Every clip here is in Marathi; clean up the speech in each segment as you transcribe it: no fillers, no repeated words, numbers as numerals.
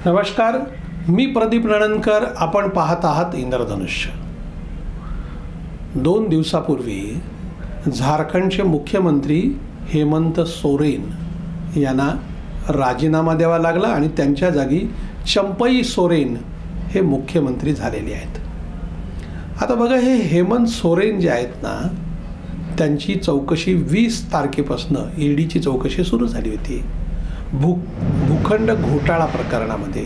नमस्कार, मी प्रदीप रणनकर. आपण पाहत आहात इंद्रधनुष्य. 2 दिवसापूर्वी झारखंडचे मुख्यमंत्री हेमंत सोरेन यांना राजीनामा द्यावा लागला आणि त्यांच्या जागी चंपई सोरेन हे मुख्यमंत्री झालेले आहेत. आता बघा, हे हेमंत सोरेन जे आहेत ना, त्यांची चौकशी 20 तारखेपासून ईडीची चौकशी सुरू झाली होती भूखंड घोटाळा प्रकरणामध्ये.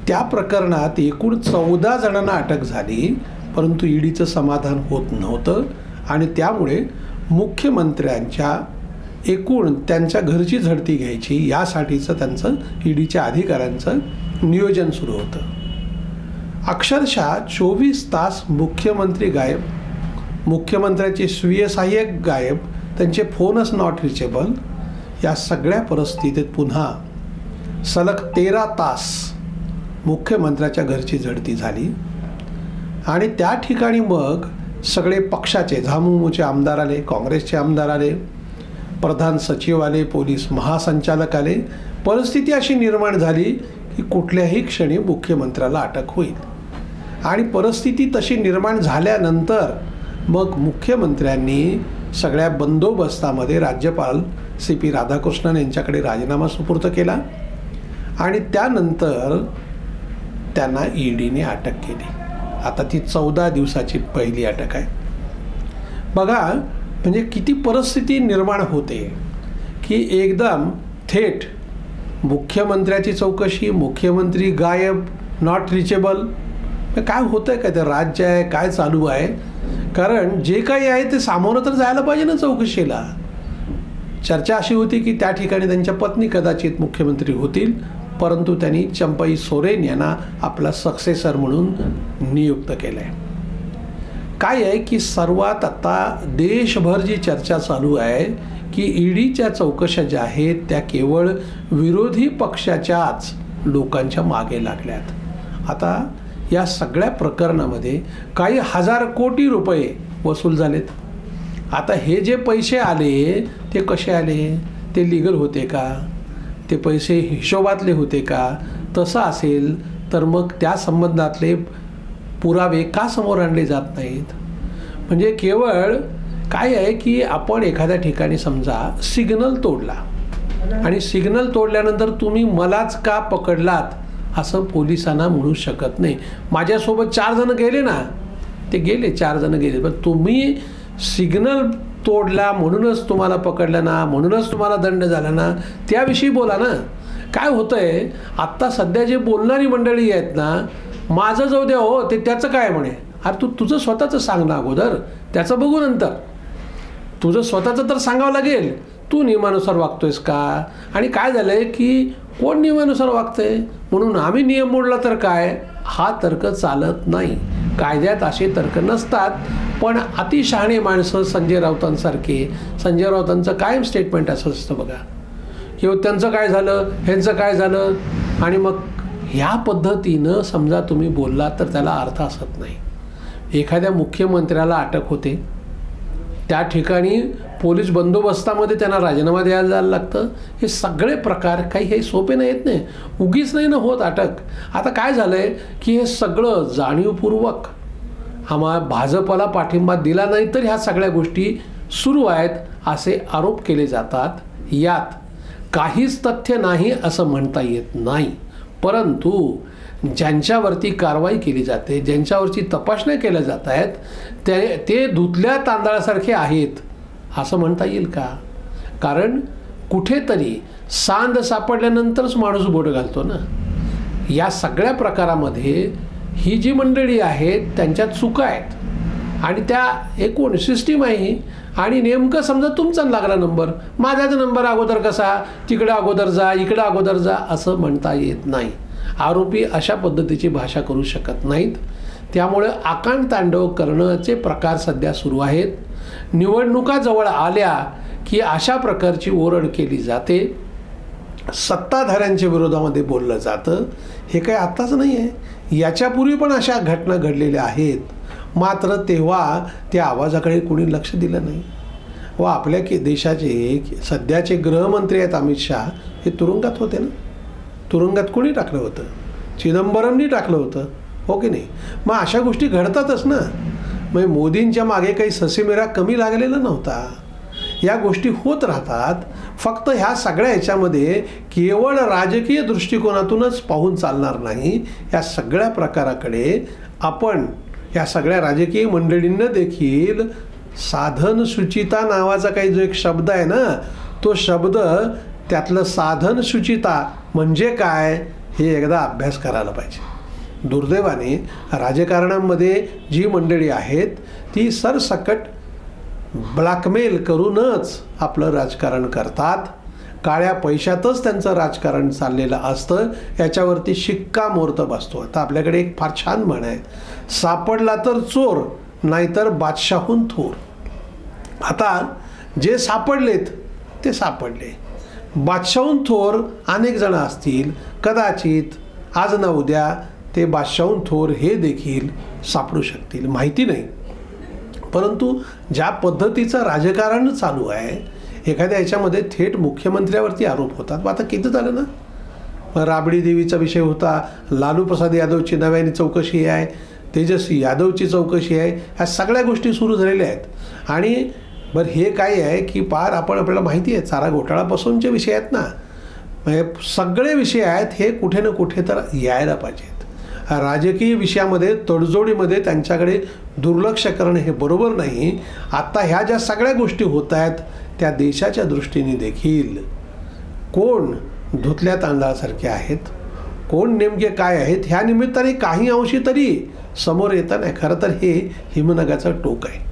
त्या प्रकरणात एकूण 14 जणांना अटक झाली, परंतु ईडीचं समाधान होत नव्हतं आणि त्यामुळे मुख्यमंत्र्यांच्या एकूण त्यांच्या घरची झडती घ्यायची यासाठीचं त्यांचं ईडीच्या अधिकाऱ्यांचं नियोजन सुरू होतं. अक्षरशः 24 तास मुख्यमंत्री गायब, मुख्यमंत्र्याचे स्वीय सहाय्यक गायब, त्यांचे फोनच नॉट रिचेबल. या सगळ्या परिस्थितीत पुन्हा सलग 13 तास मुख्यमंत्र्याच्या घरची झडती झाली आणि त्या ठिकाणी मग सगळे पक्षाचे झामुमूचे आमदार आले, काँग्रेसचे आमदार आले, प्रधान सचिव आले, पोलीस महासंचालक आले. परिस्थिती अशी निर्माण झाली की कुठल्याही क्षणी मुख्यमंत्र्याला अटक होईल. आणि परिस्थिती तशी निर्माण झाल्यानंतर मग मुख्यमंत्र्यांनी सगळ्या बंदोबस्तामध्ये राज्यपाल CP राधाकृष्णन यांच्याकडे राजीनामा सुपूर्द केला आणि त्यानंतर त्यांना ईडीने अटक केली. आता ती 14 दिवसाची पहिली अटक आहे. बघा, म्हणजे किती परिस्थिती निर्माण होते की एकदम थेट मुख्यमंत्र्याची चौकशी, मुख्यमंत्री गायब, नॉट रिचेबल. काय होतं आहे, काय ते राज्य आहे, काय चालू आहे? कारण जे काही आहे ते सामोरं तर जायला पाहिजे ना चौकशीला. चर्चा अशी होती की त्या ठिकाणी त्यांच्या पत्नी कदाचित मुख्यमंत्री होतील, परंतु त्यांनी चंपई सोरेन यांना आपला सक्सेसर म्हणून नियुक्त केलं आहे. काय आहे की सर्वात आता देशभर जी चर्चा चालू आहे की ईडीच्या चौकशा ज्या आहेत त्या केवळ विरोधी पक्षाच्याच लोकांच्या मागे लागल्यात. आता या सगळ्या प्रकरणामध्ये काही हजार कोटी रुपये वसूल झालेत. आता हे जे पैसे आले ते कसे आले? ते लीगल होते का? ते पैसे हिशोबातले होते का? तसं असेल तर मग त्या संबंधातले पुरावे का समोर आणले जात नाहीत? म्हणजे केवळ काय आहे की आपण एखाद्या ठिकाणी समजा सिग्नल तोडला आणि सिग्नल तोडल्यानंतर तुम्ही मलाच का पकडलात असं पोलिसांना म्हणू शकत नाही. माझ्यासोबत 4 जण गेले ना, ते गेले, 4 जण गेले, पण तुम्ही सिग्नल तोडला म्हणूनच तुम्हाला पकडलं ना, म्हणूनच तुम्हाला दंड झाला ना, त्याविषयी बोला ना. काय होतं आहे, आत्ता सध्या जे बोलणारी मंडळी आहेत ना, माझं जाऊ द्या हो, ते त्याचं काय म्हणे. अरे तुझं स्वतःचं सांग ना अगोदर, त्याचं बघू नंतर. तुझं स्वतःचं तर सांगावं लागेल. तू नियमानुसार वागतोयस का? आणि काय झालं आहे की कोण नियमानुसार वागतंय म्हणून आम्ही नियम मोडला तर काय, हा तर्क चालत नाही. कायद्यात असे तर्क नसतात. पण अतिशहाणे माणसं संजय राऊतांसारखे, संजय राऊतांचं कायम स्टेटमेंट असं असतं बघा, किंवा त्यांचं काय झालं, ह्यांचं काय झालं, आणि मग ह्या पद्धतीनं समजा तुम्ही बोललात तर त्याला अर्थ असत नाही. एखाद्या मुख्यमंत्र्याला अटक होते, त्या ठिकाणी पोलीस बंदोबस्तामध्ये त्यांना राजीनामा द्यायला जायला लागतं. हे सगळे प्रकार काही हे सोपे नाहीत नाही, उगीच नाही ना होत अटक. आता काय झालं आहे की हे सगळं जाणीवपूर्वक भाजपला पाठिंबा दिला नाही तर ह्या सगळ्या गोष्टी सुरू आहेत असे आरोप केले जातात. यात काहीच तथ्य नाही असं म्हणता येत नाही, परंतु ज्यांच्यावरती कारवाई केली जाते, ज्यांच्यावरची तपासण्या केल्या जात आहेत ते धुतल्या तांदळासारखे आहेत असं म्हणता येईल का? कारण कुठेतरी सांद सापडल्यानंतरच माणूस बोट घालतो ना. या सगळ्या प्रकारामध्ये ही जी मंडळी आहेत त्यांच्या चुका आहेत आणि त्या एकूण सिस्टीम आहे. आणि नेमकं समजा तुमचा लागला नंबर, माझाच नंबर अगोदर कसा, तिकडं अगोदर जा, इकडं अगोदर जा असं म्हणता येत नाही. आरोपी अशा पद्धतीची भाषा करू शकत नाहीत. त्यामुळे आकांडतांडव करण्याचे प्रकार सध्या सुरू आहेत. निवडणुका जवळ आल्या की अशा प्रकारची ओरड केली जाते, सत्ताधाऱ्यांच्या विरोधामध्ये बोललं जातं. हे काही आत्ताच नाही आहे, याच्यापूर्वी पण अशा घटना घडलेल्या आहेत. मात्र तेव्हा त्या आवाजाकडे कोणी लक्ष दिलं नाही. व आपल्या देशाचे सध्याचे गृहमंत्री आहेत अमित शाह, हे तुरुंगात होते ना. तुरुंगात कोणी टाकलं होतं? चिदंबरमनी टाकलं होतं, हो की नाही? मग अशा गोष्टी घडतातच ना. मग मोदींच्या मागे काही ससेमिरा कमी लागलेला नव्हता. या गोष्टी होत राहतात. फक्त ह्या सगळ्या ह्याच्यामध्ये केवळ राजकीय दृष्टिकोनातूनच पाहून चालणार नाही. या सगळ्या प्रकाराकडे आपण या सगळ्या राजकीय मंडळींना देखील साधन शुचिता नावाचा काही जो एक शब्द आहे ना, तो शब्द त्यातलं साधन शुचिता म्हणजे काय हे एकदा अभ्यास करायला पाहिजे. दुर्दैवाने राजकारणामध्ये जी मंडळी आहेत ती सरसकट ब्लॅकमेल करूनच आपलं राजकारण करतात. काळ्या पैशातच त्यांचं राजकारण चाललेलं असतं. याच्यावरती शिक्कामोर्तब असतो. आता आपल्याकडे एक फार छान म्हण आहे, सापडला तर चोर नाहीतर बादशाहून थोर. आता जे सापडलेत ते सापडले, बादशाहून थोर अनेक जण असतील. कदाचित आज ना उद्या ते बादशाहून थोर हे देखील सापडू शकतील, माहिती नाही. परंतु ज्या पद्धतीचं राजकारण चालू आहे, एखाद्या याच्यामध्ये थेट मुख्यमंत्र्यावरती आरोप होतात. आता किती झालं ना, राबडी देवीचा विषय होता, लालू प्रसाद यादवची नव्याने चौकशी आहे, तेजस्वी यादवची चौकशी आहे. ह्या सगळ्या गोष्टी सुरू झालेल्या आहेत. आणि बरं हे काय आहे की पार आपल्याला माहिती आहे चारा घोटाळापासूनचे विषय आहेत ना, म्हणजे सगळे विषय आहेत हे कुठे ना कुठे तर यायला पाहिजेत. राजकीय विषयामध्ये तडजोडीमध्ये त्यांच्याकडे दुर्लक्ष करणं हे बरोबर नाही. आत्ता ह्या ज्या सगळ्या गोष्टी होत आहेत त्या देशाच्या दृष्टीने देखील कोण धुतल्या तांदळासारखे आहेत, कोण नेमके काय आहेत, ह्या निमित्ताने काही अंशी तरी समोर येतं नाही. खरं तर हे हिमनगाचं टोक आहे.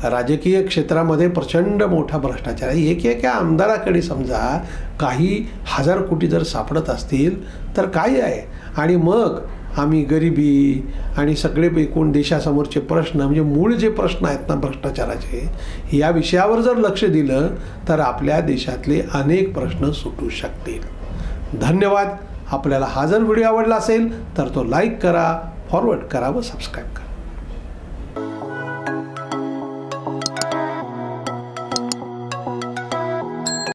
राजकीय क्षेत्रामध्ये प्रचंड मोठा भ्रष्टाचार आहे. एका आमदाराकडे समजा काही हजार कोटी जर सापडत असतील तर काय आहे. आणि मग आम्ही गरिबी आणि सगळे एकूण देशासमोरचे प्रश्न म्हणजे मूळ जे प्रश्न आहेत ना भ्रष्टाचाराचे, या विषयावर जर लक्ष दिलं तर आपल्या देशातले अनेक प्रश्न सुटू शकतील. धन्यवाद. आपल्याला हा जर व्हिडिओ आवडला असेल तर तो लाईक करा, फॉरवर्ड करा व सबस्क्राईब करा.